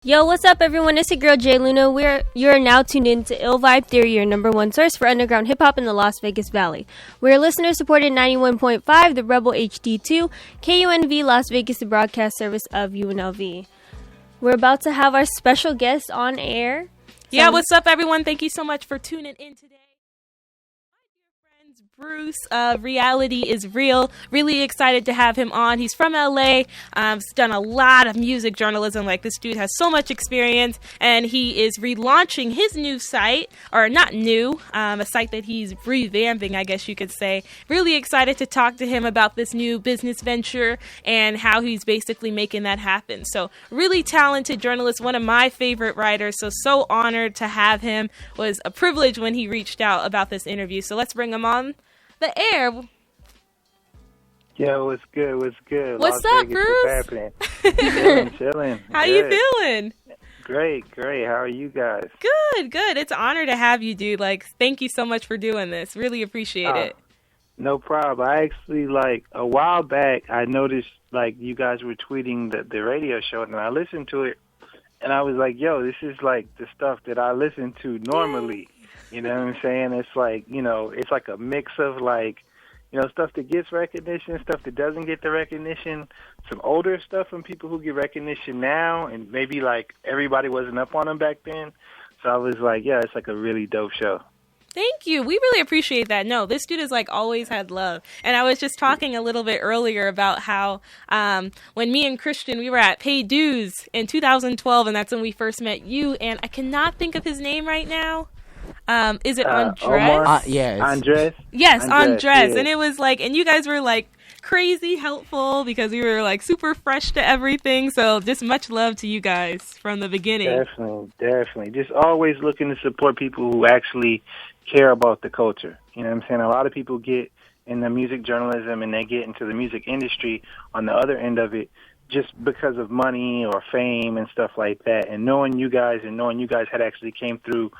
Yo, what's up, everyone? It's your girl Jay Luna. You're now tuned in to Ill Vibe Theory, your number one source for underground hip hop in the Las Vegas Valley. We're listener supported 91.5, the Rebel HD2, KUNV Las Vegas, the broadcast service of UNLV. We're about to have our special guest on air. Yeah, what's up, everyone? Thank you so much for tuning in today. Bruce of Reality is Real. Really excited to have him on. He's from LA. He's done a lot of music journalism. Like, this dude has so much experience, and he is relaunching his new site, or not new, a site that he's revamping, I guess you could say. Really excited to talk to him about this new business venture and how he's basically making that happen. So, really talented journalist, one of my favorite writers. So honored to have him. It was a privilege when he reached out about this interview. So let's bring him on the air. Yo, what's good? What's good? What's Las up, Vegas, Bruce? what's happening? Chilling. How good. you feeling? Great. How are you guys? Good. It's an honor to have you, dude. Like, thank you so much for doing this. Really appreciate it. No problem. I actually, a while back, I noticed, you guys were tweeting the radio show, and I listened to it, and I was like, yo, this is, the stuff that I listen to normally. You know what I'm saying? It's it's like a mix of stuff that gets recognition, stuff that doesn't get the recognition, some older stuff from people who get recognition now, and maybe everybody wasn't up on them back then. So I was like, yeah, it's a really dope show. Thank you. We really appreciate that. No, this dude has always had love. And I was just talking a little bit earlier about how when me and Christian, we were at Paid Dues in 2012, and that's when we first met you, and I cannot think of his name right now. Is it Andres? Yeah. Andres? Yes, Andres. Yeah. And it was and you guys were crazy helpful because we were super fresh to everything. So just much love to you guys from the beginning. Definitely. Just always looking to support people who actually care about the culture. You know what I'm saying? A lot of people get in the music journalism and they get into the music industry on the other end of it just because of money or fame and stuff like that. And knowing you guys had actually came through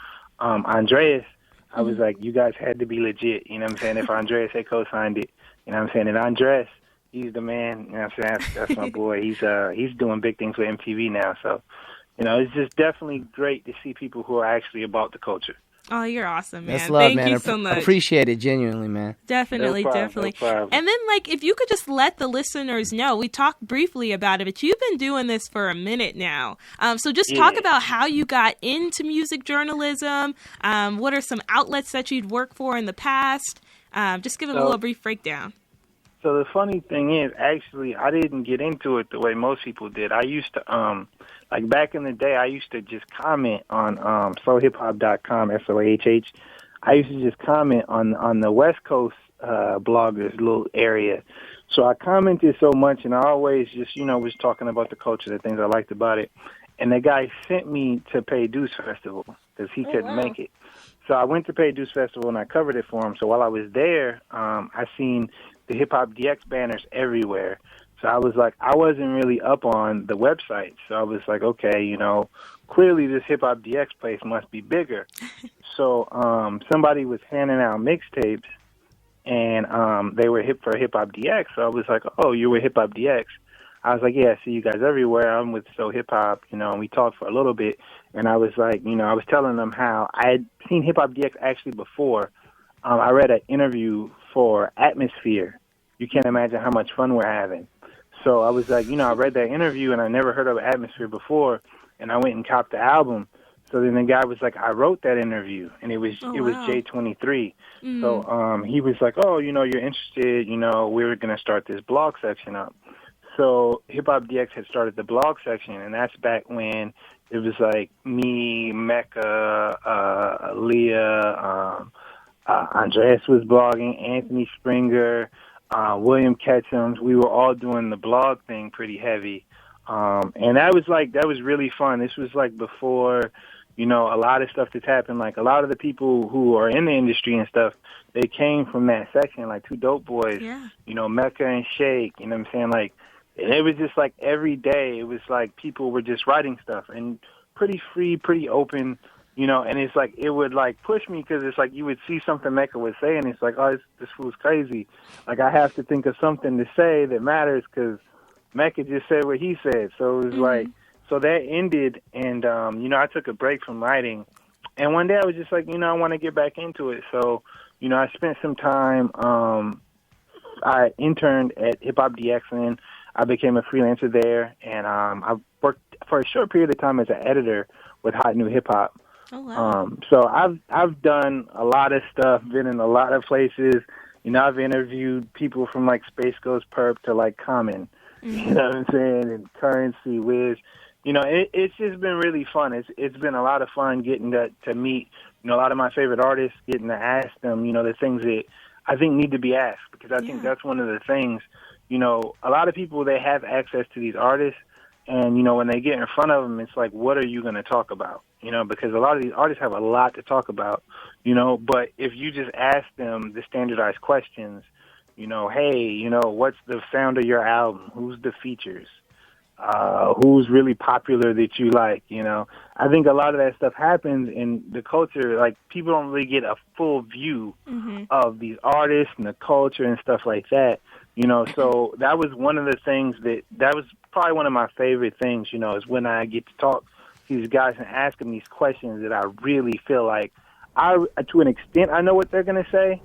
Andreas, I was like, you guys had to be legit, you know what I'm saying? If Andreas had co-signed it, you know what I'm saying? And Andres, he's the man, you know what I'm saying? That's my boy. He's doing big things with MTV now. So, it's just definitely great to see people who are actually about the culture. Oh, you're awesome, man. That's love, Thank man. you so much. Appreciate it, genuinely, man. Definitely. No problem. And then, if you could just let the listeners know, we talked briefly about it, but you've been doing this for a minute now. So just talk about how you got into music journalism. What are some outlets that you'd worked for in the past? Just give them a little brief breakdown. So the funny thing is, actually, I didn't get into it the way most people did. I used to, back in the day, I used to just comment on sohiphop.com, SOAHH. I used to just comment on the West Coast bloggers little area. So I commented so much, and I always just, was talking about the culture, the things I liked about it. And the guy sent me to Paid Dues Festival because he couldn't make it. So I went to Paid Dues Festival, and I covered it for him. So while I was there, I seen the Hip Hop DX banners everywhere. So I was I wasn't really up on the website. So I was like, okay, clearly this Hip Hop DX place must be bigger. So somebody was handing out mixtapes, and they were hip for Hip Hop DX. So I was like, oh, you were Hip Hop DX? I was like, yeah, I see you guys everywhere. I'm with So Hip Hop, and we talked for a little bit. And I was like, I was telling them how I had seen Hip Hop DX actually before. I read an interview for Atmosphere. You can't imagine how much fun we're having. So I was like, I read that interview and I never heard of Atmosphere before, and I went and copped the album. So then the guy was like, I wrote that interview, and it was J23. Mm-hmm. So he was like, oh, you're interested, we were going to start this blog section up. So Hip Hop DX had started the blog section, and that's back when it was me, Mecca, Leah, Andreas was blogging, Anthony Springer, William Ketchums. We were all doing the blog thing pretty heavy. And that was really fun. This was before, a lot of stuff that's happened. A lot of the people who are in the industry and stuff, they came from that section, Two Dope Boys, Mecca and Shake, you know what I'm saying? And it was just every day, it was people were just writing stuff and pretty free, pretty open. And it's it would push me because it's you would see something Mecca would say, and it's oh, this fool's crazy. I have to think of something to say that matters because Mecca just said what he said. So it was So that ended, and I took a break from writing. And one day I was just like, I want to get back into it. So, I spent some time. I interned at Hip Hop DX, and I became a freelancer there. And I worked for a short period of time as an editor with Hot New Hip Hop. Oh, wow. So I've done a lot of stuff, been in a lot of places. I've interviewed people from like Space Ghost Perp to like Common, you know what I'm saying, and Currency, Wiz. It's just been really fun. It's been a lot of fun getting to meet, a lot of my favorite artists, getting to ask them, the things that I think need to be asked, because I think that's one of the things, a lot of people, they have access to these artists, and, when they get in front of them, it's like, what are you going to talk about? Because a lot of these artists have a lot to talk about, but if you just ask them the standardized questions, hey, what's the sound of your album? Who's the features? Who's really popular that you like, I think a lot of that stuff happens in the culture. Like, people don't really get a full view of these artists and the culture and stuff like that, so that was one of the things that was probably one of my favorite things, is when I get to talk to these guys and ask them these questions that I really feel like to an extent, I know what they're going to say,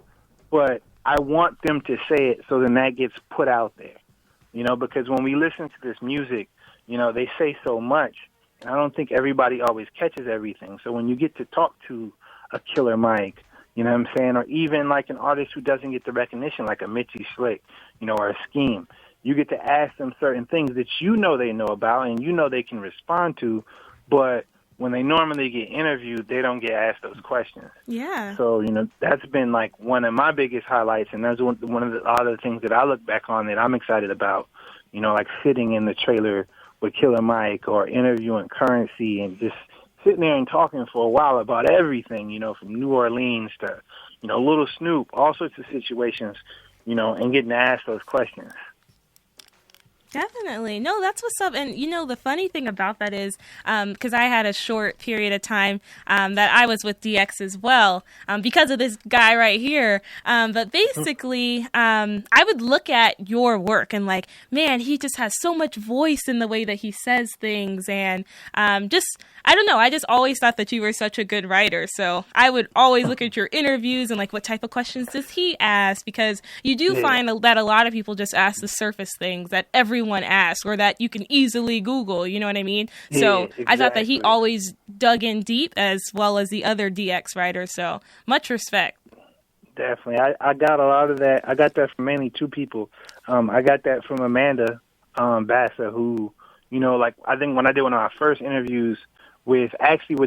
but I want them to say it so then that gets put out there. Because when we listen to this music, they say so much, and I don't think everybody always catches everything. So when you get to talk to a Killer Mike, you know what I'm saying, or even like an artist who doesn't get the recognition, like a Mitzi Slick, or a Scheme, you get to ask them certain things that they know about and they can respond to, but when they normally get interviewed, they don't get asked those questions. Yeah. So, that's been like one of my biggest highlights, and that's one of the other things that I look back on that I'm excited about, like sitting in the trailer with Killer Mike or interviewing Currency and just sitting there and talking for a while about everything, from New Orleans to, Little Snoop, all sorts of situations, and getting to ask those questions. Definitely. No, that's what's up. And, the funny thing about that is, because I had a short period of time that I was with DX as well, because of this guy right here. But basically, I would look at your work and like, man, he just has so much voice in the way that he says things. And I don't know, I just always thought that you were such a good writer. So I would always look at your interviews and like, what type of questions does he ask? Because you do find that a lot of people just ask the surface things that everyone asks or that you can easily Google, you know what I mean? Yeah, so exactly. I thought that he always dug in deep as well as the other DX writers. So much respect. Definitely. I got a lot of that. I got that from mainly two people. I got that from Amanda Bassa, who, I think when I did one of my first interviews with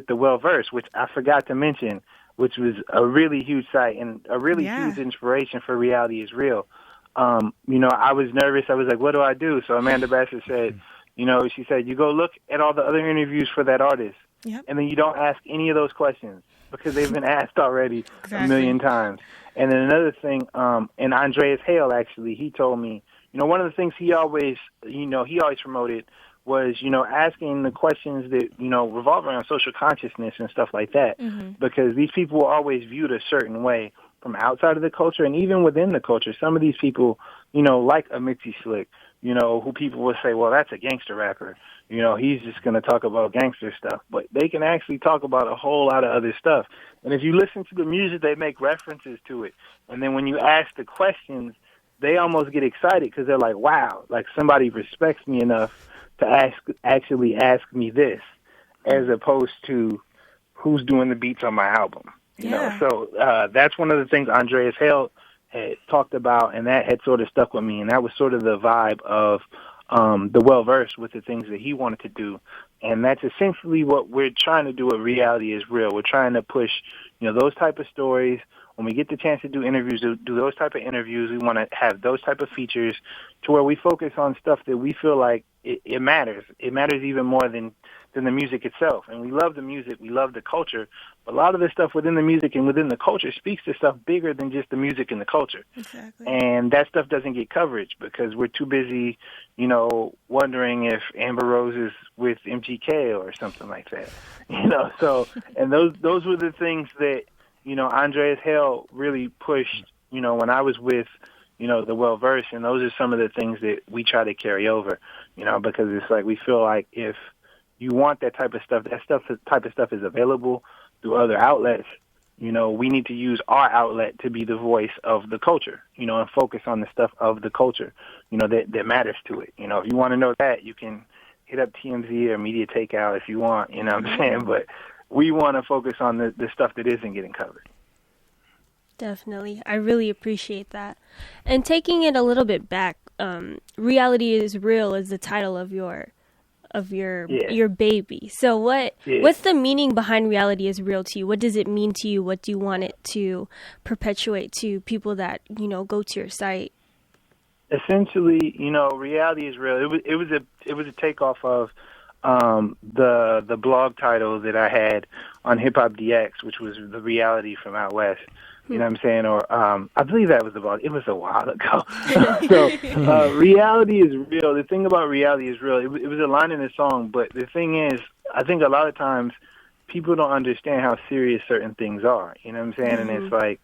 the Well-Versed, which I forgot to mention, which was a really huge site and a really huge inspiration for Reality is Real. I was nervous. I was like, what do I do? So Amanda Bassett said, she said, you go look at all the other interviews for that artist, and then you don't ask any of those questions because they've been asked already a million times. And then another thing, and Andreas Hale, actually, he told me, one of the things he always promoted was, asking the questions that, revolve around social consciousness and stuff like that, because these people were always viewed a certain way from outside of the culture and even within the culture. Some of these people, like a Mitzi Slick, who people would say, well, that's a gangster rapper. He's just going to talk about gangster stuff. But they can actually talk about a whole lot of other stuff. And if you listen to the music, they make references to it. And then when you ask the questions, they almost get excited because they're like, wow, like somebody respects me enough to actually ask me this, as opposed to who's doing the beats on my album. So that's one of the things Andreas Hale had talked about, and that had sort of stuck with me, and that was sort of the vibe of the Well-Versed with the things that he wanted to do. And that's essentially what we're trying to do at Reality is Real. We're trying to push, those type of stories. When we get the chance to do interviews, do those type of interviews, we want to have those type of features to where we focus on stuff that we feel like it matters. It matters even more than the music itself. And we love the music, we love the culture, but a lot of the stuff within the music and within the culture speaks to stuff bigger than just the music and the culture. Exactly. And that stuff doesn't get coverage because we're too busy, wondering if Amber Rose is with MGK or something like that. So, and those were the things that, Andreas Hale really pushed, when I was with, the Well-Versed, and those are some of the things that we try to carry over, because it's like we feel like if, you want that type of stuff. Type of stuff is available through other outlets. You know, we need to use our outlet to be the voice of the culture, you know, and focus on the stuff of the culture, you know, that matters to it. You know, if you want to know that, you can hit up TMZ or Media Takeout if you want, you know what I'm saying? But we want to focus on the stuff that isn't getting covered. Definitely. I really appreciate that. And taking it a little bit back, Reality is Real is the title of your baby. So what's the meaning behind Reality is Real to you? What does it mean to you? What do you want it to perpetuate to people that, you know, go to your site? Essentially, you know, Reality is Real. It was a takeoff of the blog title that I had on Hip Hop DX, which was the reality from out west. You know what I'm saying? Or I believe that was the blog. It was a while ago. So Reality is Real. The thing about Reality is Real, it was a line in the song, but the thing is, I think a lot of times people don't understand how serious certain things are. You know what I'm saying? Mm-hmm. And it's like,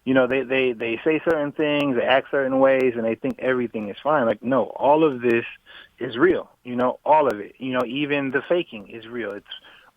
you know, they say certain things, they act certain ways, and they think everything is fine. Like, no, all of this is real. You know, all of it. You know, even the faking is real. It's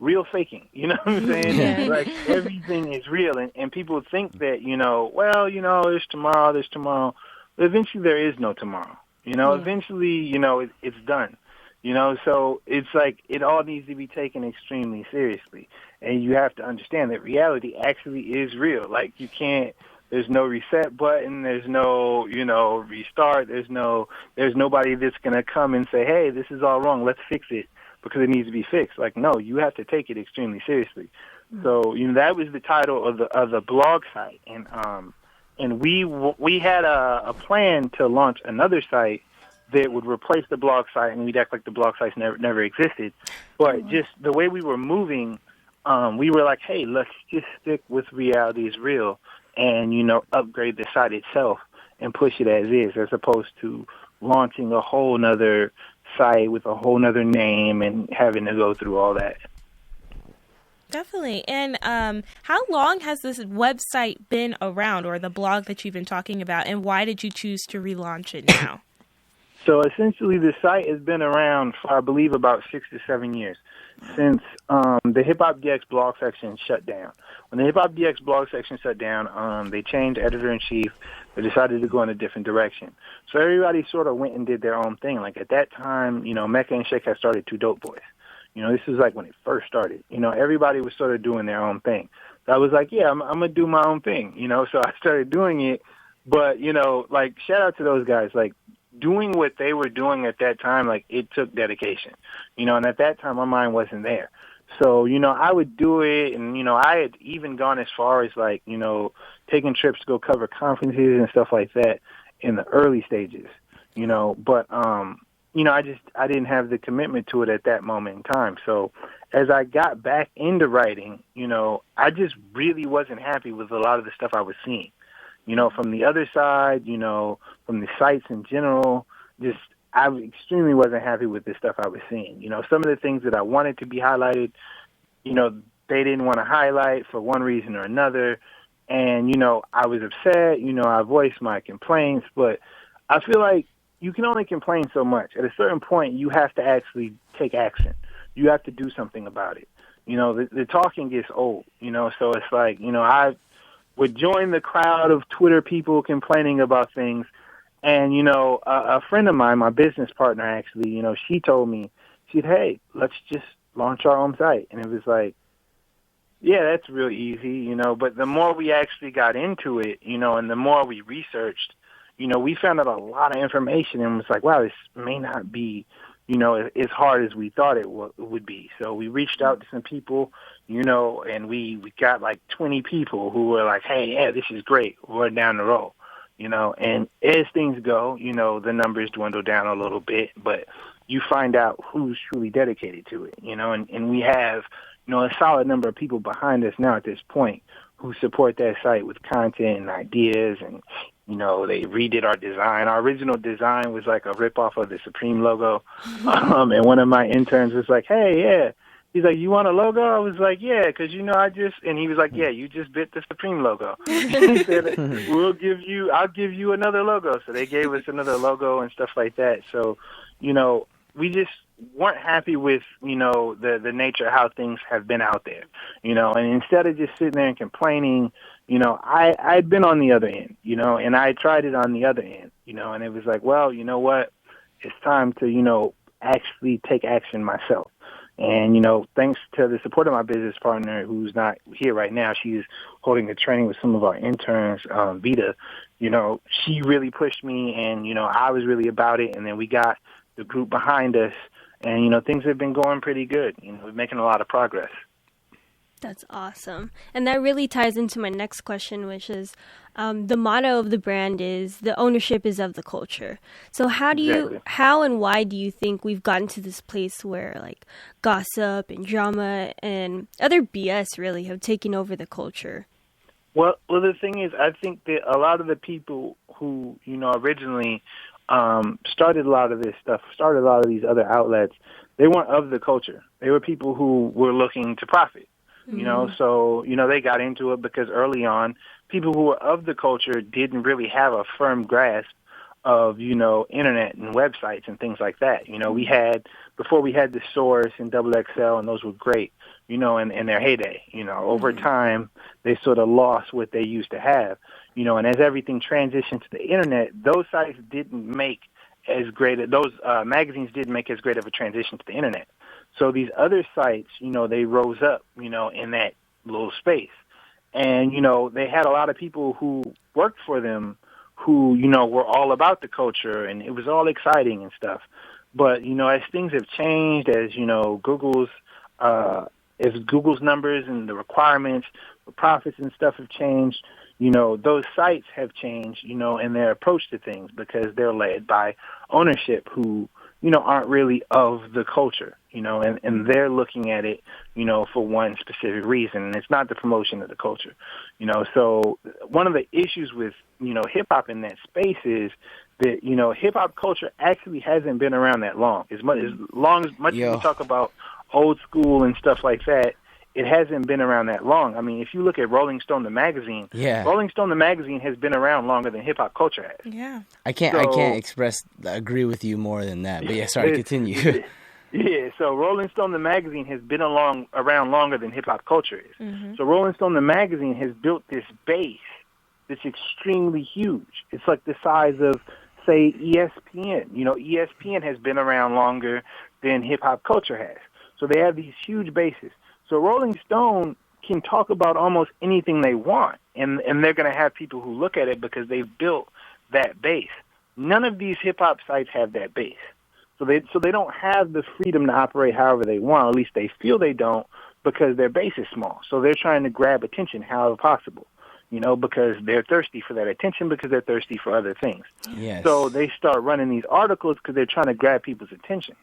real faking. You know what I'm saying? Yeah. Like, everything is real. And people think that, you know, well, you know, there's tomorrow. But eventually there is no tomorrow. You know, eventually, you know, it's done. You know, so it's like it all needs to be taken extremely seriously. And you have to understand that reality actually is real. Like, you can't, there's no reset button, there's no, you know, restart, there's nobody that's going to come and say, hey, this is all wrong, let's fix it because it needs to be fixed. Like, no, you have to take it extremely seriously. Mm-hmm. So, you know, that was the title of the blog site. And we had a plan to launch another site that would replace the blog site, and we'd act like the blog sites never existed. But just the way we were moving, we were like, hey, let's just stick with Reality is Real and, you know, upgrade the site itself and push it as is, as opposed to launching a whole nother site with a whole nother name and having to go through all that. Definitely. And how long has this website been around, or the blog that you've been talking about, and why did you choose to relaunch it now? So essentially the site has been around for, I believe, about 6 to 7 years, since the Hip Hop DX blog section shut down. When the Hip Hop DX blog section shut down, they changed editor-in-chief. They decided to go in a different direction. So everybody sort of went and did their own thing. Like, at that time, you know, Mecca and Shake had started Two Dope Boys. You know, this is like when it first started. You know, everybody was sort of doing their own thing. So I was like, yeah, I'm going to do my own thing. You know, so I started doing it. But, you know, like, shout out to those guys. Like, doing what they were doing at that time, like, it took dedication. You know, and at that time, my mind wasn't there. So, you know, I would do it, and, you know, I had even gone as far as, like, you know, taking trips to go cover conferences and stuff like that in the early stages, you know. But, you know, I didn't have the commitment to it at that moment in time. So as I got back into writing, you know, I just really wasn't happy with a lot of the stuff I was seeing. You know, from the other side, you know, from the sites in general, just I extremely wasn't happy with the stuff I was seeing. You know, some of the things that I wanted to be highlighted, you know, they didn't want to highlight for one reason or another. And, you know, I was upset. You know, I voiced my complaints, but I feel like you can only complain so much. At a certain point, you have to actually take action. You have to do something about it. You know, the talking gets old, you know, so it's like, you know, I would join the crowd of Twitter people complaining about things. And, you know, a friend of mine, my business partner, actually, you know, she told me, she said, hey, let's just launch our own site. And it was like, yeah, that's real easy, you know, but the more we actually got into it, you know, and the more we researched, you know, we found out a lot of information and was like, wow, this may not be, you know, as hard as we thought it would be. So we reached out to some people, you know, and we got like 20 people who were like, hey, yeah, this is great. We're down the road, you know, and as things go, you know, the numbers dwindle down a little bit, but you find out who's truly dedicated to it, you know, and we have, you know, a solid number of people behind us now at this point who support that site with content and ideas, and, you know, they redid our design. Our original design was like a ripoff of the Supreme logo. And one of my interns was like, hey, yeah. He's like, you want a logo? I was like, yeah, because, you know, and he was like, yeah, you just bit the Supreme logo. He said, I'll give you another logo. So they gave us another logo and stuff like that. So, you know, we just weren't happy with, you know, the nature of how things have been out there, you know, and instead of just sitting there and complaining, you know, I'd been on the other end, you know, and I tried it on the other end, you know, and it was like, well, you know what, it's time to, you know, actually take action myself. And, you know, thanks to the support of my business partner, who's not here right now, she's holding a training with some of our interns, Vita, you know, she really pushed me, and, you know, I was really about it. And then we got the group behind us, and, you know, things have been going pretty good. You know, we're making a lot of progress. That's awesome. And that really ties into my next question, which is the motto of the brand is the ownership is of the culture. So how and why do you think we've gotten to this place where like gossip and drama and other BS really have taken over the culture? Well, the thing is, I think that a lot of the people who, you know, originally started a lot of this stuff, started a lot of these other outlets, they weren't of the culture. They were people who were looking to profit. You know, so, you know, they got into it because early on, people who were of the culture didn't really have a firm grasp of, you know, internet and websites and things like that. You know, before we had the Source and XXL, and those were great, you know, in their heyday. You know, over time, they sort of lost what they used to have, you know, and as everything transitioned to the internet, those sites didn't make as great, those magazines didn't make as great of a transition to the internet. So these other sites, you know, they rose up, you know, in that little space. And, you know, they had a lot of people who worked for them who, you know, were all about the culture, and it was all exciting and stuff. But, you know, as things have changed, as, you know, Google's numbers and the requirements for profits and stuff have changed, you know, those sites have changed, you know, in their approach to things because they're led by ownership who, you know, aren't really of the culture, you know, and they're looking at it, you know, for one specific reason, and it's not the promotion of the culture, you know. So one of the issues with, you know, hip-hop in that space is that, you know, hip-hop culture actually hasn't been around that long. As much as we talk about old school and stuff like that, it hasn't been around that long. I mean, if you look at Rolling Stone the magazine, Rolling Stone the magazine has been around longer than hip hop culture has. Yeah, I can't agree with you more than that. But yeah, sorry, continue. Yeah, so Rolling Stone the magazine has been around longer than hip hop culture is. Mm-hmm. So Rolling Stone the magazine has built this base that's extremely huge. It's like the size of, say, ESPN. You know, ESPN has been around longer than hip hop culture has. So they have these huge bases. So Rolling Stone can talk about almost anything they want, and they're going to have people who look at it because they've built that base. None of these hip-hop sites have that base. So they don't have the freedom to operate however they want, or at least they feel they don't, because their base is small. So they're trying to grab attention however possible, you know, because they're thirsty for that attention, because they're thirsty for other things. Yes. So they start running these articles because they're trying to grab people's attention,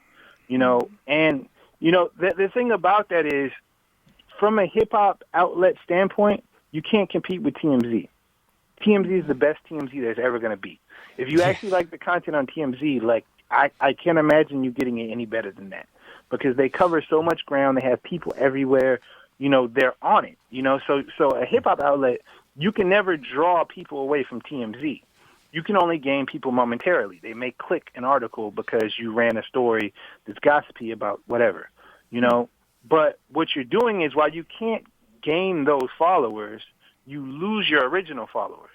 you know. And, you know, the thing about that is, from a hip-hop outlet standpoint, you can't compete with TMZ. TMZ is the best TMZ there's ever going to be. If you actually like the content on TMZ, like, I can't imagine you getting it any better than that, because they cover so much ground. They have people everywhere. You know, they're on it. You know, so a hip-hop outlet, you can never draw people away from TMZ. You can only gain people momentarily. They may click an article because you ran a story that's gossipy about whatever, you know. But what you're doing is, while you can't gain those followers, you lose your original followers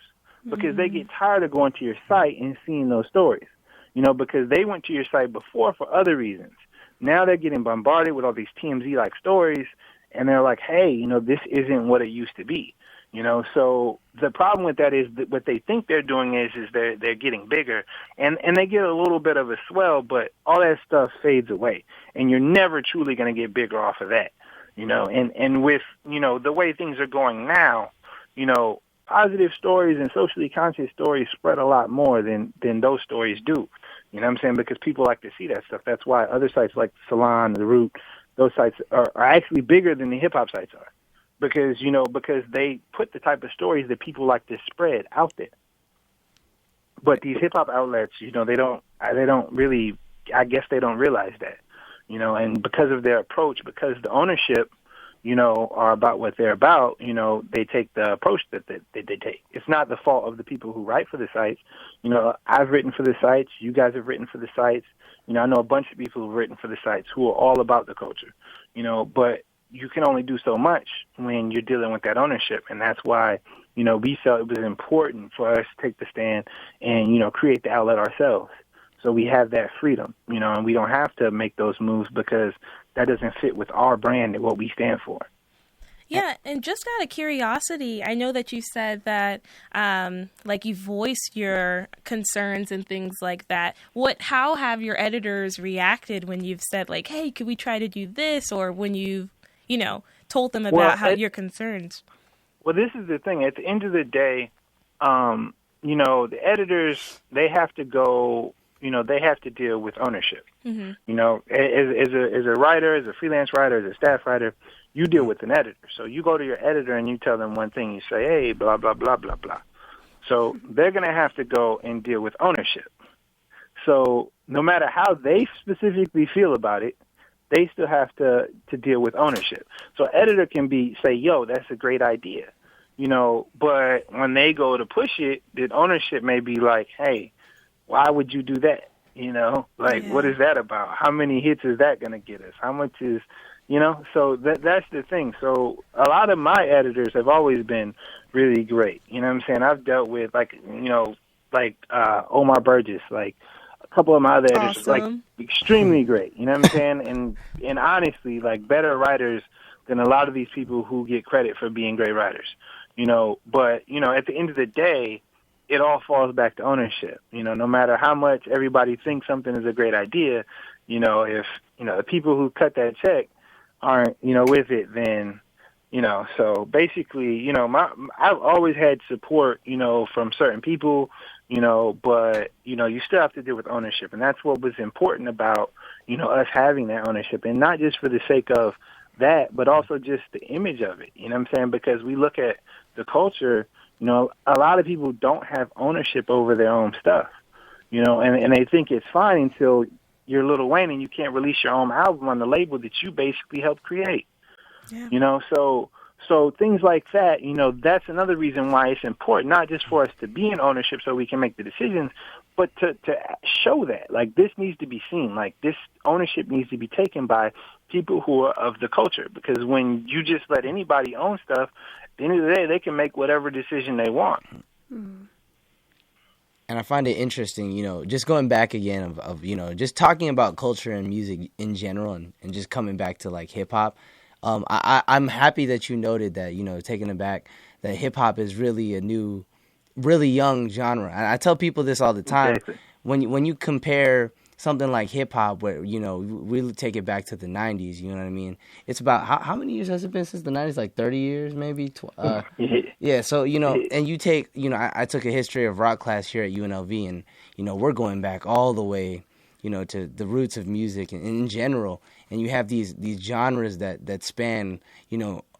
because they get tired of going to your site and seeing those stories, you know, because they went to your site before for other reasons. Now they're getting bombarded with all these TMZ-like stories, and they're like, hey, you know, this isn't what it used to be, you know. So the problem with that is that what they think they're doing is they're getting bigger, and they get a little bit of a swell, but all that stuff fades away, and you're never truly going to get bigger off of that, you know. And with, you know, the way things are going now, you know, positive stories and socially conscious stories spread a lot more than those stories do. You know what I'm saying? Because people like to see that stuff. That's why other sites like Salon, The Root, those sites are actually bigger than the hip-hop sites are. Because, you know, because they put the type of stories that people like to spread out there. But these hip-hop outlets, you know, they don't really, I guess they don't realize that. You know, and because of their approach, because the ownership, you know, are about what they're about, you know, they take the approach that they take. It's not the fault of the people who write for the sites. You know, I've written for the sites. You guys have written for the sites. I know a bunch of people who've written for the sites who are all about the culture, but you can only do so much when you're dealing with that ownership. And that's why, we felt it was important for us to take the stand and, create the outlet ourselves. So we have that freedom, and we don't have to make those moves because that doesn't fit with our brand and what we stand for. Yeah, and just out of curiosity, I know that you said that, you voiced your concerns and things like that. How have your editors reacted when you've said, like, hey, could we try to do this? Or when you've, told them about your concerns? Well, this is the thing. At the end of the day, the editors, they have to go, they have to deal with ownership. Mm-hmm. As a writer, as a freelance writer, as a staff writer, you deal with an editor. So you go to your editor and you tell them one thing. You say, hey, blah, blah, blah, blah, blah. So they're going to have to go and deal with ownership. So no matter how they specifically feel about it, they still have to deal with ownership. So editor can say, yo, that's a great idea. But when they go to push it, the ownership may be like, hey, why would you do that? What is that about? How many hits is that going to get us? How much is, so that's the thing. So a lot of my editors have always been really great. You know what I'm saying? I've dealt with Omar Burgess, a couple of my other editors, extremely great. You know what I'm saying? And honestly, better writers than a lot of these people who get credit for being great writers. But at the end of the day, it all falls back to ownership. No matter how much everybody thinks something is a great idea, if the people who cut that check aren't with it, then so basically I've always had support from certain people, but you still have to deal with ownership, and that's what was important about us having that ownership, and not just for the sake of that, but also just the image of it. You know what I'm saying? Because we look at the culture. A lot of people don't have ownership over their own stuff, and they think it's fine until you're Lil Wayne and you can't release your own album on the label that you basically helped create. Yeah. So things like that, that's another reason why it's important, not just for us to be in ownership so we can make the decisions, but to show that, this needs to be seen, this ownership needs to be taken by people who are of the culture, because when you just let anybody own stuff, at the end of the day, they can make whatever decision they want. And I find it interesting, just going back again of just talking about culture and music in general and just coming back to hip-hop. I'm happy that you noted that, taking it back, that hip-hop is really a new, really young genre. And I tell people this all the time. Exactly. When you compare something like hip-hop where, we take it back to the 90s, you know what I mean? It's about, how many years has it been since the 90s? 30 years maybe? Yeah, so, and you take, I took a history of rock class here at UNLV, and, we're going back all the way, to the roots of music in general. And you have these genres that span,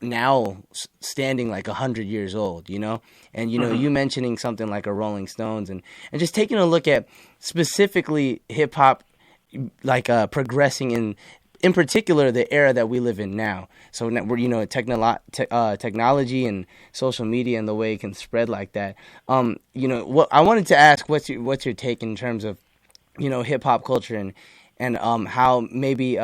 now standing 100 years old, And, you mentioning something like a Rolling Stones and just taking a look at specifically hip-hop, progressing in particular, the era that we live in now. So, we're, technology and social media and the way it can spread like that. What I wanted to ask, what's your take in terms of, hip-hop culture and how maybe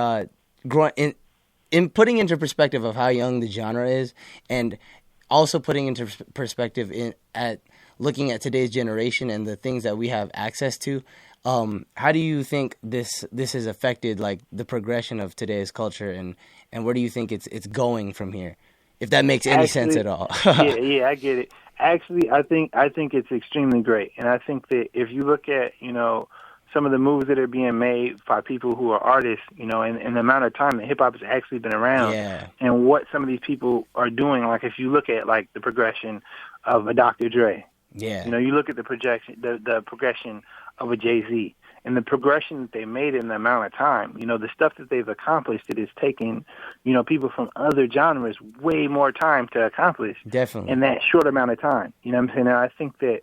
in putting into perspective of how young the genre is, and also putting into perspective at looking at today's generation and the things that we have access to, how do you think this has affected the progression of today's culture, and where do you think it's going from here, if that makes any sense at all? yeah, I get it. Actually, I think it's extremely great, and I think that if you look at some of the moves that are being made by people who are artists, and the amount of time that hip-hop has actually been around, and what some of these people are doing, if you look at, the progression of a Dr. Dre, you look at the progression of a Jay-Z, and the progression that they made in the amount of time, the stuff that they've accomplished, it is taking, people from other genres way more time to accomplish. Definitely. In that short amount of time. You know what I'm saying? And I think that,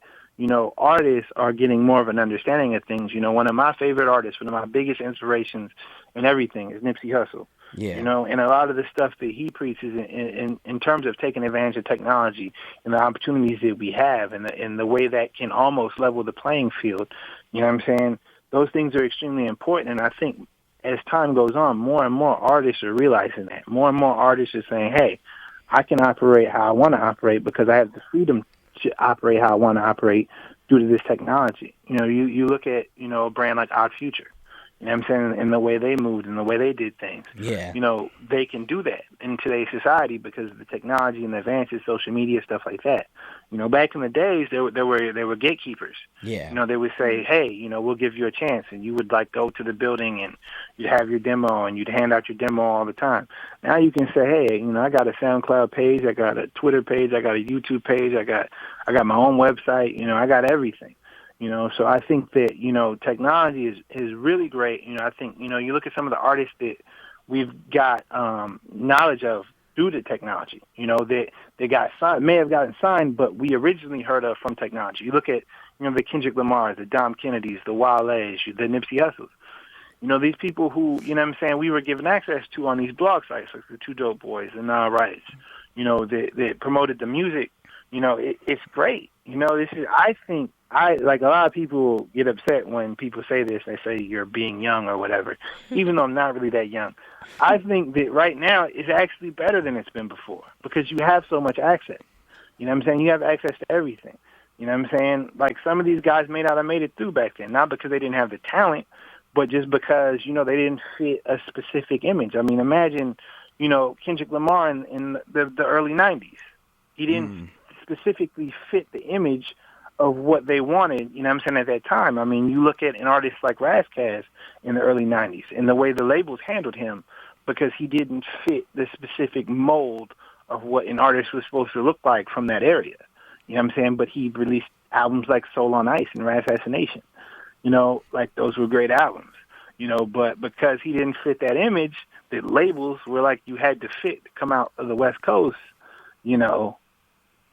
artists are getting more of an understanding of things. One of my favorite artists, one of my biggest inspirations in everything is Nipsey Hussle. Yeah. And a lot of the stuff that he preaches in terms of taking advantage of technology and the opportunities that we have and the way that can almost level the playing field, you know what I'm saying? those things are extremely important. And I think as time goes on, more and more artists are realizing that. More and more artists are saying, hey, I can operate how I want to operate because I have the freedom to operate how I want to operate due to this technology. You know, you look at, you know, a brand like Odd Future. You know what I'm saying? And the way they moved and the way they did things. Yeah. You know, they can do that in today's society because of the technology and the advances, social media, stuff like that. You know, back in the days, there were gatekeepers. Yeah. You know, they would say, hey, you know, we'll give you a chance. And you would, like, go to the building and you'd have your demo and you'd hand out your demo all the time. Now you can say, hey, you know, I got a SoundCloud page, I got a Twitter page, I got a YouTube page, I got my own website, you know, I got everything. You know, so I think that, you know, technology is really great. You know, I think, you know, you look at some of the artists that we've got knowledge of through the technology, you know, that they got signed, may have gotten signed, but we originally heard of from technology. You look at, you know, the Kendrick Lamars, the Dom Kennedys, the Wale's, the Nipsey Hussles. You know, these people who, you know what I'm saying, we were given access to on these blog sites, like the Two Dope Boys and Rights, you know, that promoted the music. You know, it's great. You know, I think, like a lot of people get upset when people say this. They say you're being young or whatever, even though I'm not really that young. I think that right now it's actually better than it's been before because you have so much access. You know what I'm saying? You have access to everything. You know what I'm saying? Like some of these guys may not have made it through back then, not because they didn't have the talent, but just because, you know, they didn't fit a specific image. I mean, imagine, you know, Kendrick Lamar in the early 90s. He didn't specifically fit the image of what they wanted, you know what I'm saying, at that time. I mean, you look at an artist like Ras Kass in the early 90s and the way the labels handled him because he didn't fit the specific mold of what an artist was supposed to look like from that area. You know what I'm saying? But he released albums like Soul on Ice and Rat Assassination. You know, like those were great albums. You know, but because he didn't fit that image, the labels were like you had to fit to come out of the West Coast, you know,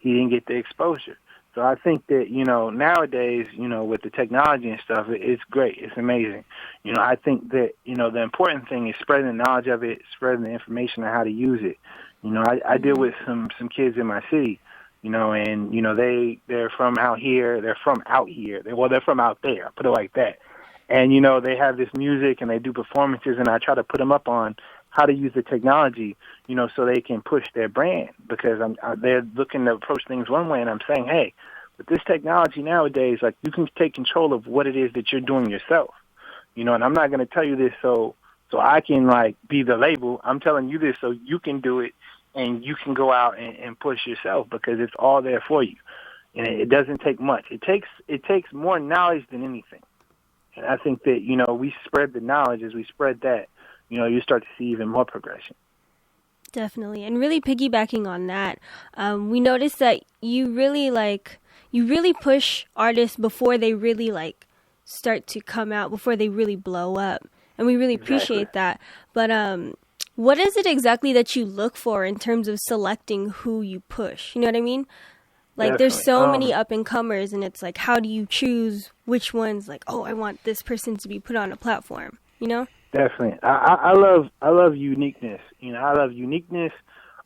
he didn't get the exposure. So I think that, you know, nowadays, you know, with the technology and stuff, it's great. It's amazing. You know, I think that, you know, the important thing is spreading the knowledge of it, spreading the information on how to use it. You know, I deal with some kids in my city, you know, and, you know, they're from out here. They're from out here. They're from out there, put it like that. And, you know, they have this music and they do performances, and I try to put them up on how to use the technology, you know, so they can push their brand because they're looking to approach things one way, and I'm saying, hey, with this technology nowadays, like you can take control of what it is that you're doing yourself, you know, and I'm not going to tell you this so I can like be the label. I'm telling you this so you can do it and you can go out and push yourself because it's all there for you, and it doesn't take much. It takes more knowledge than anything, and I think that, you know, we spread the knowledge. As we spread that, you know, you start to see even more progression. Definitely. And really piggybacking on that, we noticed that you really push artists before they really start to come out, before they really blow up. And we really appreciate that. But what is it exactly that you look for in terms of selecting who you push? You know what I mean? Like, Definitely. There's so many up-and-comers, and it's like, how do you choose which ones, like, oh, I want this person to be put on a platform, you know? Definitely. I love uniqueness. You know, I love uniqueness,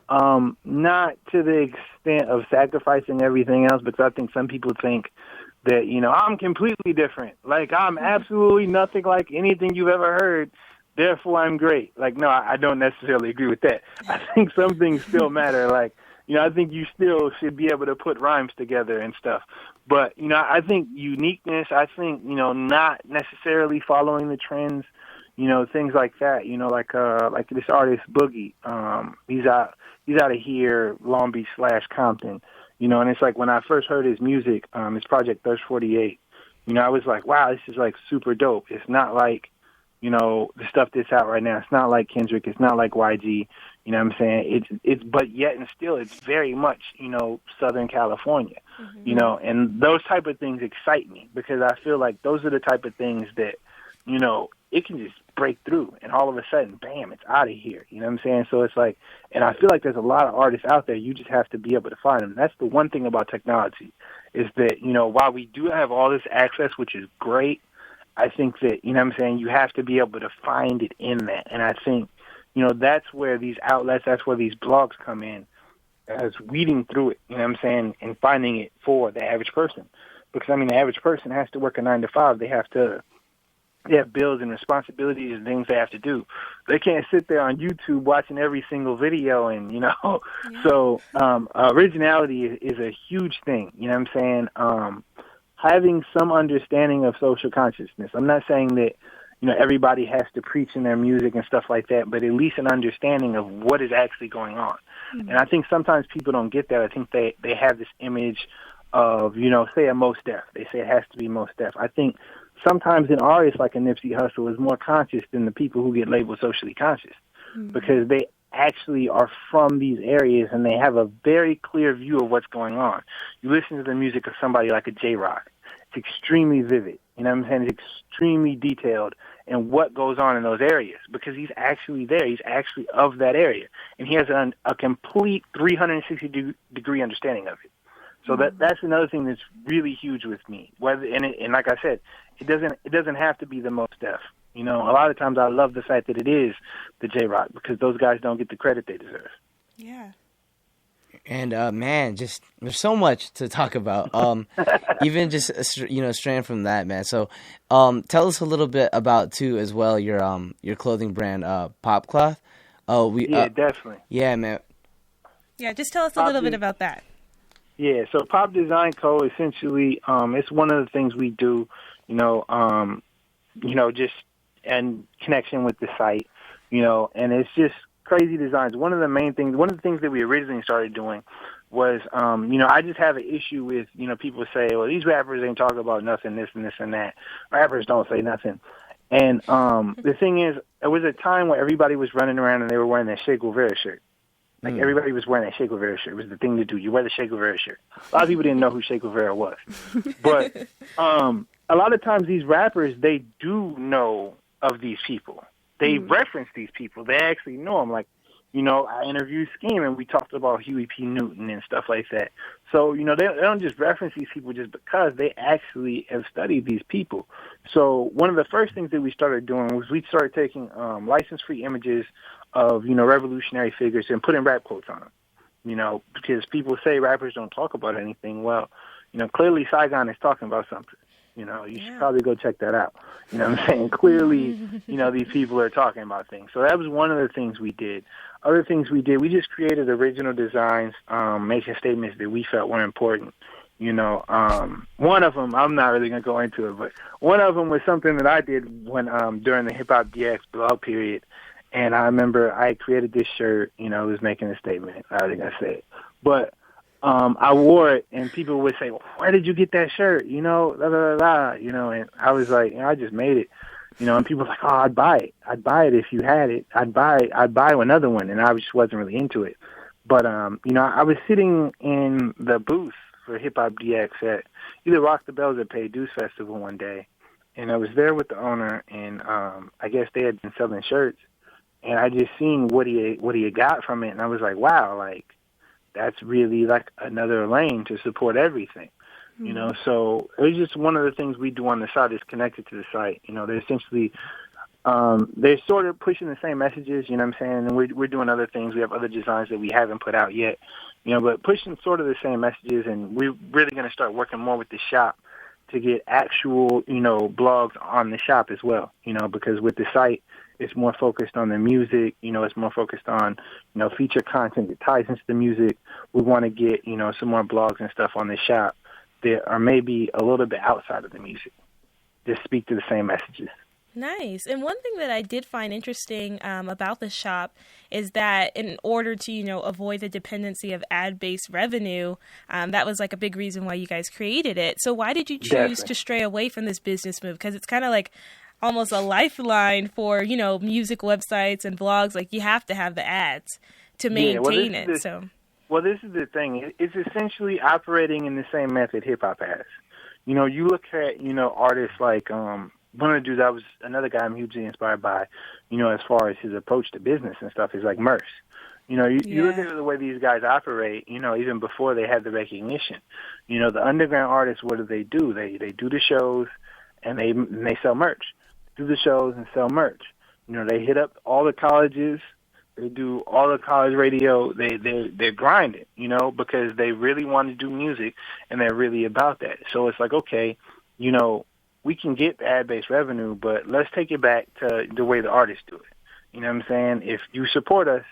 not to the extent of sacrificing everything else, because I think some people think that, you know, I'm completely different. Like, I'm absolutely nothing like anything you've ever heard, therefore I'm great. Like, no, I don't necessarily agree with that. I think some things still matter. Like, you know, I think you still should be able to put rhymes together and stuff. But, you know, I think uniqueness, I think, you know, not necessarily following the trends, you know, things like that, you know, like this artist Boogie, he's out of here, Long Beach / Compton, you know, and it's like when I first heard his music, his project Thirst 48, you know, I was like, wow, this is like super dope. It's not like, you know, the stuff that's out right now. It's not like Kendrick. It's not like YG. You know what I'm saying? It's but yet and still, it's very much, you know, Southern California, you know, and those type of things excite me because I feel like those are the type of things that, you know, it can just break through and all of a sudden, bam, it's out of here. You know what I'm saying? So it's like, and I feel like there's a lot of artists out there. You just have to be able to find them. That's the one thing about technology is that, you know, while we do have all this access, which is great, I think that, you know what I'm saying, you have to be able to find it in that. And I think, you know, that's where these outlets, that's where these blogs come in as weeding through it, you know what I'm saying, and finding it for the average person. Because, I mean, the average person has to work a 9 to 5. They have to they have bills and responsibilities and things they have to do. They can't sit there on YouTube watching every single video and, Yeah. So originality is a huge thing, you know what I'm saying? Having some understanding of social consciousness. I'm not saying that, everybody has to preach in their music and stuff like that, but at least an understanding of what is actually going on. Mm-hmm. And I think sometimes people don't get that. I think they have this image of, say a Mos Def. They say it has to be Mos Def. I think sometimes an artist like a Nipsey Hussle is more conscious than the people who get labeled socially conscious, because they actually are from these areas and they have a very clear view of what's going on. You listen to the music of somebody like a J-Rock. It's extremely vivid. You know what I'm saying? It's extremely detailed in what goes on in those areas, because he's actually there. He's actually of that area. And he has a complete 360-degree understanding of it. So that's another thing that's really huge with me. And like I said, it doesn't have to be the Mos Def. A lot of times I love the fact that it is the J-Rock, because those guys don't get the credit they deserve. Yeah. And man, just there's so much to talk about. Even just straying from that, man. So, tell us a little bit about too as well your clothing brand, Popcloth. Definitely. Yeah, man. Yeah, just tell us a little bit about that. Yeah, so Pop Design Co. essentially, it's one of the things we do. Just in connection with the site, and it's just crazy designs. One of the things that we originally started doing was, I just have an issue with, people say, well, these rappers ain't talking about nothing, this and this and that. Rappers don't say nothing. And the thing is, it was a time where everybody was running around and they were wearing that Che Guevara shirt. Like, everybody was wearing that Che Guevara shirt. It was the thing to do. You wear the Che Guevara shirt. A lot of people didn't know who Che Guevara was. But a lot of times these rappers, they do know of these people. They reference these people. They actually know them. Like, I interviewed Scheme and we talked about Huey P. Newton and stuff like that. So, they don't just reference these people just because. They actually have studied these people. So one of the first things that we started doing was we started taking license-free images of, revolutionary figures and putting rap quotes on them, because people say rappers don't talk about anything. Well, clearly Saigon is talking about something. You should probably go check that out. You know what I'm saying? Clearly, these people are talking about things. So that was one of the things we did. Other things we did, we just created original designs, making statements that we felt were important. One of them, I'm not really going to go into it, but one of them was something that I did when during the Hip Hop DX blog period. And I remember I created this shirt, it was making a statement. I think I said it. But I wore it, and people would say, well, where did you get that shirt? And I was like, I just made it. And people were like, oh, I'd buy it. I'd buy it if you had it. I'd buy another one, and I just wasn't really into it. But, I was sitting in the booth for Hip Hop DX at either Rock the Bells or Pay Deuce Festival one day, and I was there with the owner, and I guess they had been selling shirts, and I just seen what he had got from it, and I was like, wow, like, that's really like another lane to support everything, So it was just one of the things we do on the site is connected to the site. They're essentially, they're sort of pushing the same messages, you know what I'm saying? And we're doing other things. We have other designs that we haven't put out yet, but pushing sort of the same messages. And we're really going to start working more with the shop to get actual, blogs on the shop as well, because with the site, it's more focused on the music, it's more focused on, feature content that ties into the music. We want to get, some more blogs and stuff on the shop that are maybe a little bit outside of the music, just speak to the same messages. Nice. And one thing that I did find interesting about the shop is that in order to, avoid the dependency of ad-based revenue, that was like a big reason why you guys created it. So why did you choose to stray away from this business move? Because it's kind of like almost a lifeline for, music websites and blogs. Like, you have to have the ads to maintain it. Well, this is the thing. It's essentially operating in the same method hip-hop has. You look at, artists like one of the dudes, I was another guy I'm hugely inspired by, as far as his approach to business and stuff, is like Merce. You look at the way these guys operate, even before they had the recognition. The underground artists, what do? They do the shows and they sell merch. Do the shows and sell merch. They hit up all the colleges. They do all the college radio. They're grinding, because they really want to do music and they're really about that. So it's like, okay, we can get the ad-based revenue, but let's take it back to the way the artists do it. You know what I'm saying? If you support us,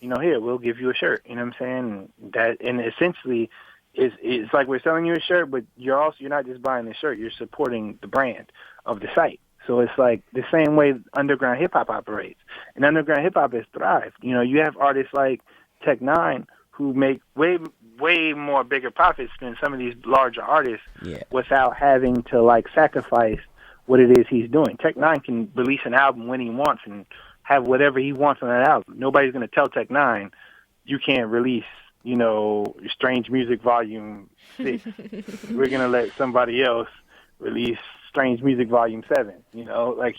here, we'll give you a shirt. You know what I'm saying? And essentially, it's like we're selling you a shirt, but you're not just buying the shirt, you're supporting the brand of the site. So it's like the same way underground hip-hop operates. And underground hip-hop has thrived. You have artists like Tech-N9ne who make way more bigger profits than some of these larger artists without having to, sacrifice what it is he's doing. Tech-N9ne can release an album when he wants and have whatever he wants on that album. Nobody's going to tell Tech-N9ne you can't release, Strange Music Volume 6. We're going to let somebody else release Strange Music Volume 7. He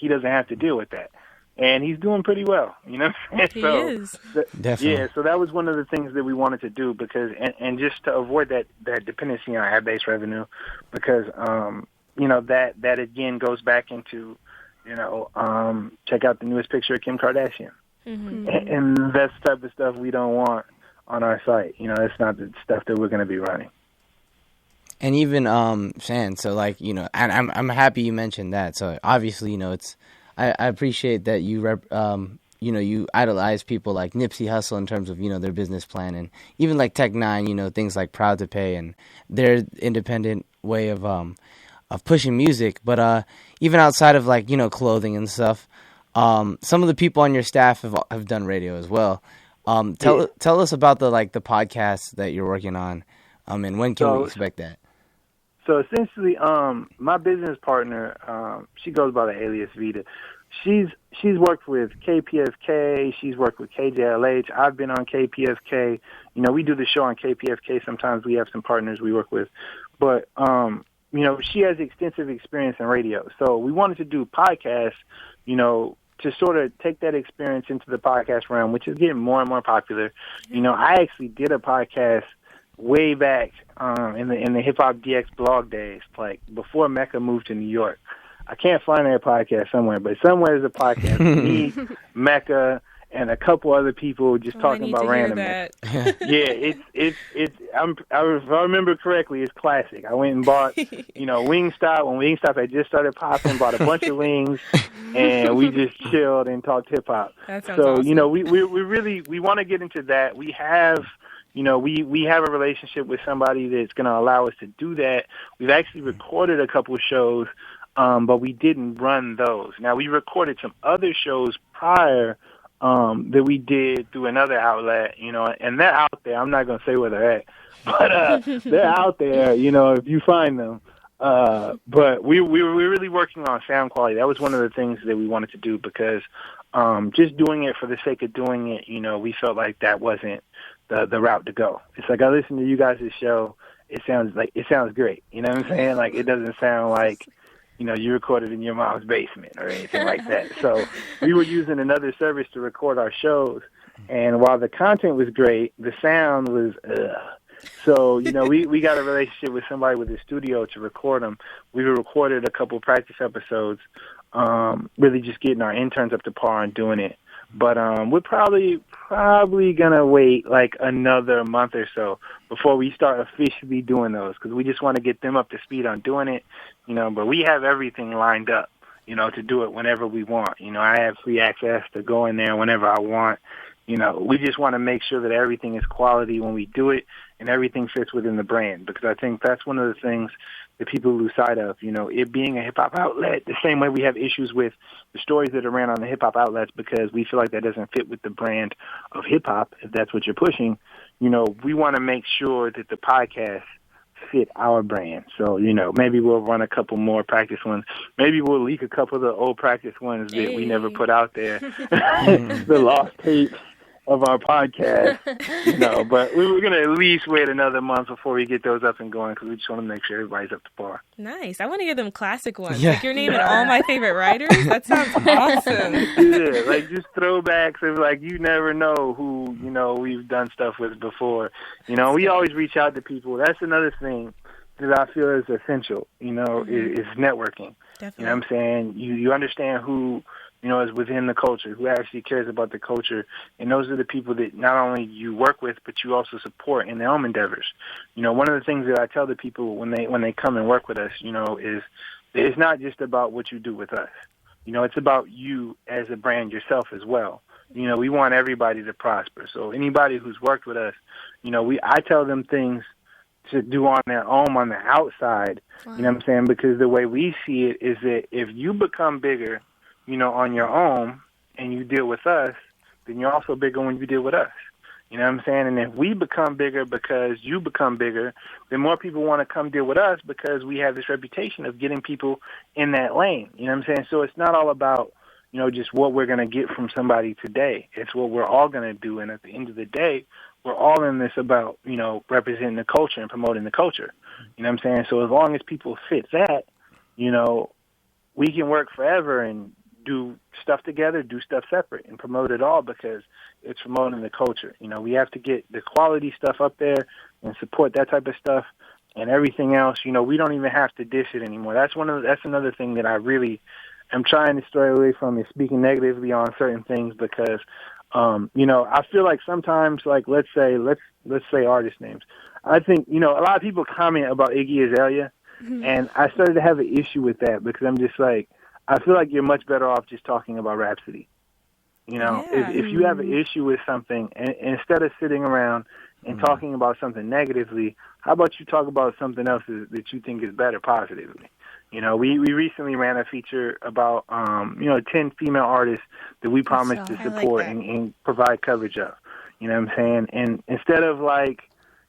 doesn't have to deal with that. And he's doing pretty well, He is. Definitely. Yeah, so that was one of the things that we wanted to do because, and just to avoid that dependency on ad-based revenue, because, that again goes back into, check out the newest picture of Kim Kardashian. Mm-hmm. And that's the type of stuff we don't want on our site. That's not the stuff that we're going to be running. And even Shan, so and I'm happy you mentioned that. So obviously, I appreciate that you you idolize people like Nipsey Hussle in terms of their business plan, and even like Tech-N9ne, things like Proud to Pay and their independent way of pushing music. But even outside of clothing and stuff, some of the people on your staff have done radio as well. Tell us about the podcast that you're working on, and when can we expect that? So essentially, my business partner, she goes by the alias Vita. She's worked with KPFK. She's worked with KJLH. I've been on KPFK. We do the show on KPFK. Sometimes we have some partners we work with, but she has extensive experience in radio. So we wanted to do podcasts, to sort of take that experience into the podcast realm, which is getting more and more popular. I actually did a podcast way back in the Hip Hop DX blog days, before Mecca moved to New York. I can't find that podcast somewhere, but somewhere there's a podcast with me, Mecca, and a couple other people just talking about random. Yeah, it's if I remember correctly, it's classic. I went and bought, Wingstop when Wingstop had just started popping, bought a bunch of wings, and we just chilled and talked hip hop. So awesome. we want to get into that. We have. We have a relationship with somebody that's going to allow us to do that. We've actually recorded a couple of shows, but we didn't run those. Now, we recorded some other shows prior that we did through another outlet, and they're out there. I'm not going to say where they're at, but they're out there, if you find them. But we're really working on sound quality. That was one of the things that we wanted to do because just doing it for the sake of doing it, we felt like that wasn't the route to go. It's like I listen to you guys' show. It sounds great. You know what I'm saying? It doesn't sound like you recorded in your mom's basement or anything like that. So we were using another service to record our shows, and while the content was great, the sound was So, we got a relationship with somebody with a studio to record them. We recorded a couple practice episodes, really just getting our interns up to par and doing it. But we're probably gonna wait another month or so before we start officially doing those, because we just want to get them up to speed on doing it, But we have everything lined up, to do it whenever we want. I have free access to go in there whenever I want. We just want to make sure that everything is quality when we do it and everything fits within the brand, because I think that's one of the things that people lose sight of, it being a hip-hop outlet, the same way we have issues with the stories that are ran on the hip-hop outlets because we feel like that doesn't fit with the brand of hip-hop, if that's what you're pushing. We want to make sure that the podcast fit our brand. So, maybe we'll run a couple more practice ones. Maybe we'll leak a couple of the old practice ones that we never put out there, the lost tapes of our podcast, but we were going to at least wait another month before we get those up and going, because we just want to make sure everybody's up to par. Nice. I want to hear them classic ones. Like your name and all my favorite writers. That sounds awesome. Yeah, just throwbacks of you never know who, we've done stuff with before. We always reach out to people. That's another thing that I feel is essential, is networking. Definitely. You know what I'm saying? You understand who is within the culture, who actually cares about the culture. And those are the people that not only you work with, but you also support in their own endeavors. One of the things that I tell the people when they come and work with us, is, it's not just about what you do with us. You know, it's about you as a brand yourself as well. You know, we want everybody to prosper. So anybody who's worked with us, you know, I tell them things to do on their own on the outside. Wow. You know what I'm saying? Because the way we see it is that if you become bigger, you know, on your own and you deal with us, then you're also bigger when you deal with us. You know what I'm saying? And if we become bigger because you become bigger, then more people want to come deal with us because we have this reputation of getting people in that lane. You know what I'm saying? So it's not all about, you know, just what we're going to get from somebody today. It's what we're all going to do. And at the end of the day, we're all in this about, you know, representing the culture and promoting the culture. You know what I'm saying? So as long as people fit that, you know, we can work forever and do stuff together, do stuff separate, and promote it all because it's promoting the culture. You know, we have to get the quality stuff up there and support that type of stuff, and everything else, you know, we don't even have to dish it anymore. That's another thing that I really am trying to stray away from, is speaking negatively on certain things because, you know, I feel like sometimes, like, let's say artist names. I think, you know, a lot of people comment about Iggy Azalea, and I started to have an issue with that because I'm just like, I feel like you're much better off just talking about Rhapsody. You know, if you have an issue with something, and instead of sitting around and talking about something negatively, how about you talk about something else that you think is better positively? You know, we recently ran a feature about, you know, 10 female artists that we promised to support and provide coverage of. You know what I'm saying? And instead of, like,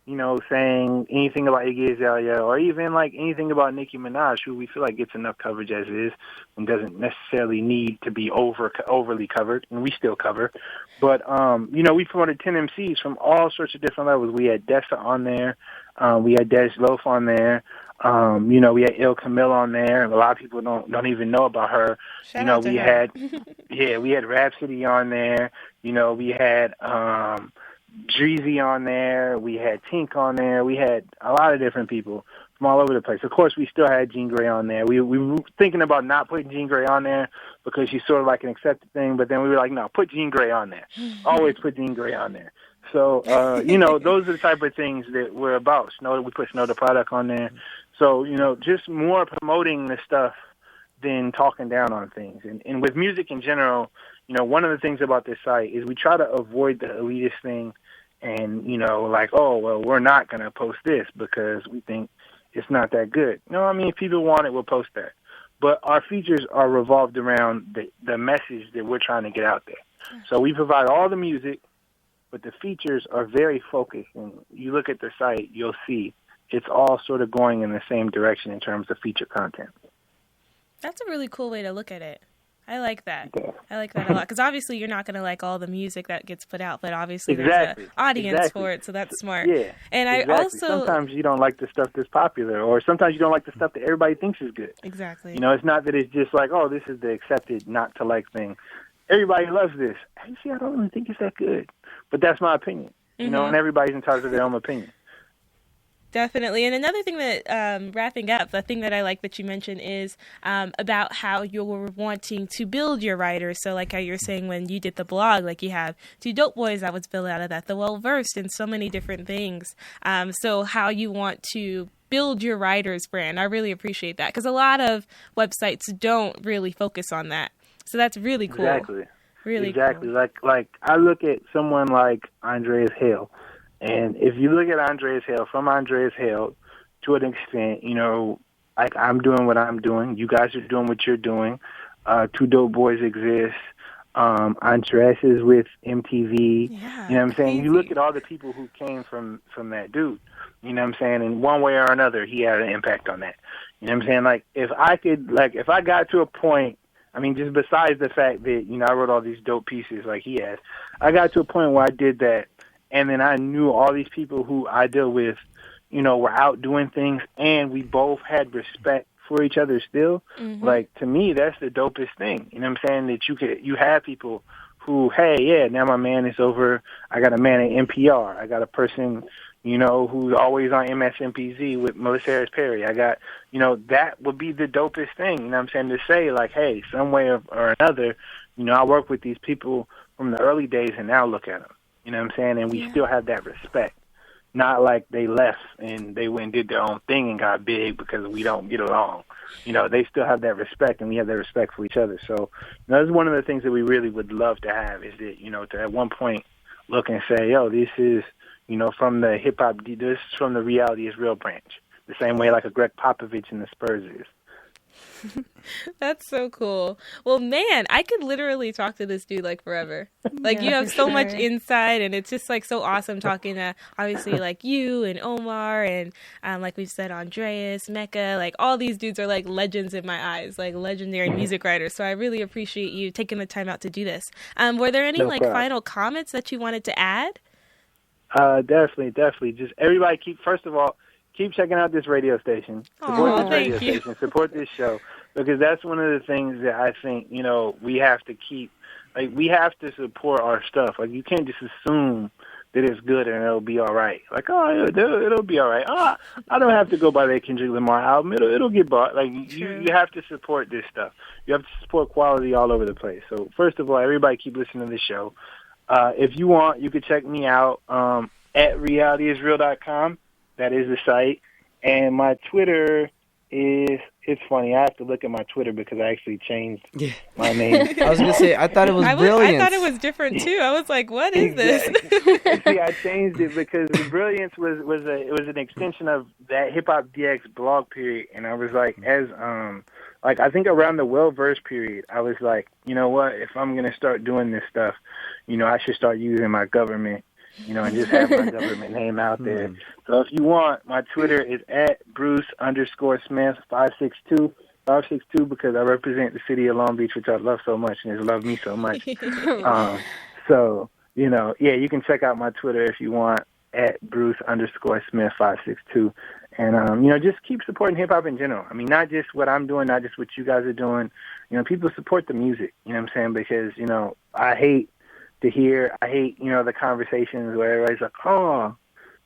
you know, saying anything about Iggy Azalea or even, like, anything about Nicki Minaj, who we feel like gets enough coverage as it is and doesn't necessarily need to be overly covered, and we still cover. But, you know, we promoted 10 MCs from all sorts of different levels. We had Dessa on there. We had Dej Loaf on there. You know, we had Il Camille on there. A lot of people don't even know about her. Shout out to her. We had Rhapsody on there. You know, we had Dreezy on there. We had Tink on there. We had a lot of different people from all over the place. Of course, we still had Jean Grey on there. We were thinking about not putting Jean Grey on there because she's sort of like an accepted thing, but then we were like, no, put Jean Grey on there. Always put Jean Grey on there. So, you know, those are the type of things that we're about. We put Snow the Product on there. So, you know, just more promoting the stuff than talking down on things. And with music in general, you know, one of the things about this site is we try to avoid the elitist thing and, you know, like, oh, well, we're not going to post this because we think it's not that good. No, I mean, if people want it, we'll post that. But our features are revolved around the message that we're trying to get out there. So we provide all the music, but the features are very focused. And you look at the site, you'll see it's all sort of going in the same direction in terms of feature content. That's a really cool way to look at it. I like that. Yeah. I like that a lot because obviously you're not going to like all the music that gets put out, but obviously there's an audience for it, so that's smart. Yeah, and I also sometimes you don't like the stuff that's popular, or sometimes you don't like the stuff that everybody thinks is good. Exactly. You know, it's not that it's just like, oh, this is the accepted not to like thing. Everybody loves this. See, I don't really think it's that good, but that's my opinion. You know, and everybody's entitled to their own opinion. Definitely. And another thing that, wrapping up, the thing that I like that you mentioned is about how you're wanting to build your writers. So like how you're saying when you did the blog, like you have two dope boys that was built out of that, the well-versed in so many different things. So how you want to build your writers brand. I really appreciate that because a lot of websites don't really focus on that. So that's really cool. Exactly. Really exactly. Cool. Like I look at someone like Andreas Hale. And if you look at Andreas Hale, from Andreas Hale, to an extent, you know, like I'm doing what I'm doing. You guys are doing what you're doing. Two Dope Boys exist. Andreas is with MTV. Yeah, you know what I'm saying? crazy. You look at all the people who came from that dude. You know what I'm saying? In one way or another, he had an impact on that. You know what I'm saying? Like, if I got to a point, I mean, just besides the fact that, you know, I wrote all these dope pieces like he has, I got to a point where I did that. And then I knew all these people who I deal with, you know, were out doing things, and we both had respect for each other still. Mm-hmm. Like, to me, that's the dopest thing. You know what I'm saying? That you have people who, hey, yeah, now my man is over. I got a man at NPR. I got a person, you know, who's always on MSNBC with Melissa Harris Perry. I got, you know, that would be the dopest thing. You know what I'm saying? To say, like, hey, some way or another, you know, I work with these people from the early days, and now look at them. You know what I'm saying? And we still have that respect. not like they left and they went and did their own thing and got big because we don't get along. They still have that respect, and we have that respect for each other. So that's one of the things that we really would love to have, is that, to at one point look and say, yo, this is, from the hip-hop, this is from the Reality is Real branch, the same way like a Greg Popovich in the Spurs is. That's so cool. Well, man, I could literally talk to this dude like forever. Like, you have so much insight, and it's just like so awesome talking to obviously like you and Omar and like we said, Andreas, Mecca, like all these dudes are like legends in my eyes, like legendary music writers. So I really appreciate you taking the time out to do this. Were there any final comments that you wanted to add? Definitely. Just everybody keep checking out this radio station. Support this radio station. Support this show, because that's one of the things that I think, we have to keep. Like, we have to support our stuff. Like, you can't just assume that it's good and it'll be all right. Like, it'll be all right. I don't have to go buy that Kendrick Lamar album. It'll get bought. Like, you have to support this stuff. You have to support quality all over the place. So, first of all, everybody keep listening to the show. If you want, you can check me out at realityisreal.com. That is the site. And my Twitter it's funny. I have to look at my Twitter because I actually changed my name. I was going to say, I thought it was Brilliance. I thought it was different too. I was like, what is this? See, I changed it because the Brilliance was an extension of that Hip Hop DX blog period. And I was like, I think around the well-versed period, I was like, you know what? If I'm going to start doing this stuff, I should start using my government, and just have my government name out there. So if you want, my Twitter is at Bruce_Smith 562 because I represent the city of Long Beach, which I love so much, and it's loved me so much. So, you can check out my Twitter if you want, at Bruce_Smith 562. And, just keep supporting hip-hop in general. I mean, not just what I'm doing, not just what you guys are doing. People support the music, you know what I'm saying? Because, I hate, the conversations where everybody's like, oh,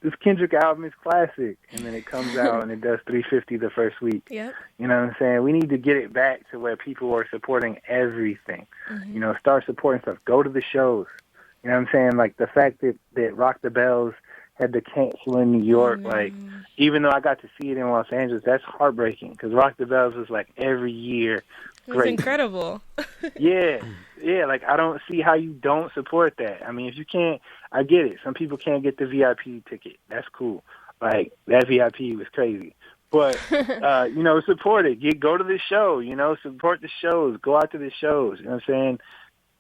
this Kendrick album is classic. And then it comes out and it does 350 the first week. Yep. You know what I'm saying? We need to get it back to where people are supporting everything. Mm-hmm. Start supporting stuff. Go to the shows. You know what I'm saying? Like the fact that Rock the Bells had to cancel in New York, even though I got to see it in Los Angeles, that's heartbreaking because Rock the Bells was like every year. It's incredible. Yeah, like I don't see how you don't support that. I mean, if you can't, I get it. Some people can't get the VIP ticket. That's cool. Like, that VIP was crazy. But, support it. Go to the show, support the shows. Go out to the shows, you know what I'm saying?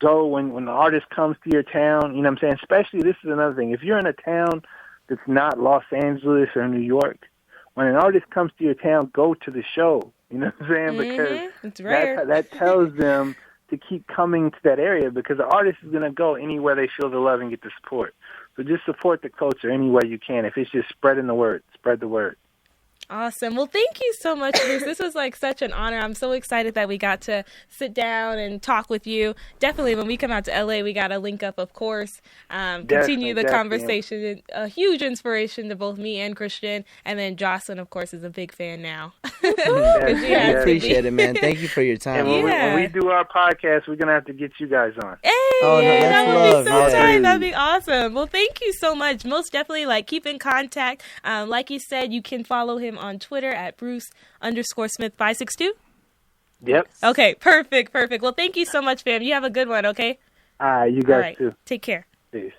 Go when the artist comes to your town, you know what I'm saying? Especially, this is another thing. If you're in a town that's not Los Angeles or New York, when an artist comes to your town, go to the show. You know what I'm saying? Because that tells them to keep coming to that area because the artist is going to go anywhere they feel the love and get the support. So just support the culture any way you can. If it's just spreading the word, spread the word. Awesome. Well, thank you so much, Bruce. This was like such an honor. I'm so excited that we got to sit down and talk with you. Definitely, when we come out to LA, we got to link up, of course, continue the conversation. A huge inspiration to both me and Christian. And then Jocelyn, of course, is a big fan now. I appreciate it, man. Thank you for your time. And when we do our podcast, we're going to have to get you guys on. Hey, that would be so tight. That'd be awesome. Well, thank you so much. Most definitely, keep in contact. Like you said, you can follow him on Twitter at Bruce_Smith 562. Yep. Okay, perfect. Well, thank you so much, fam. You have a good one, okay? You guys too. Take care. Peace.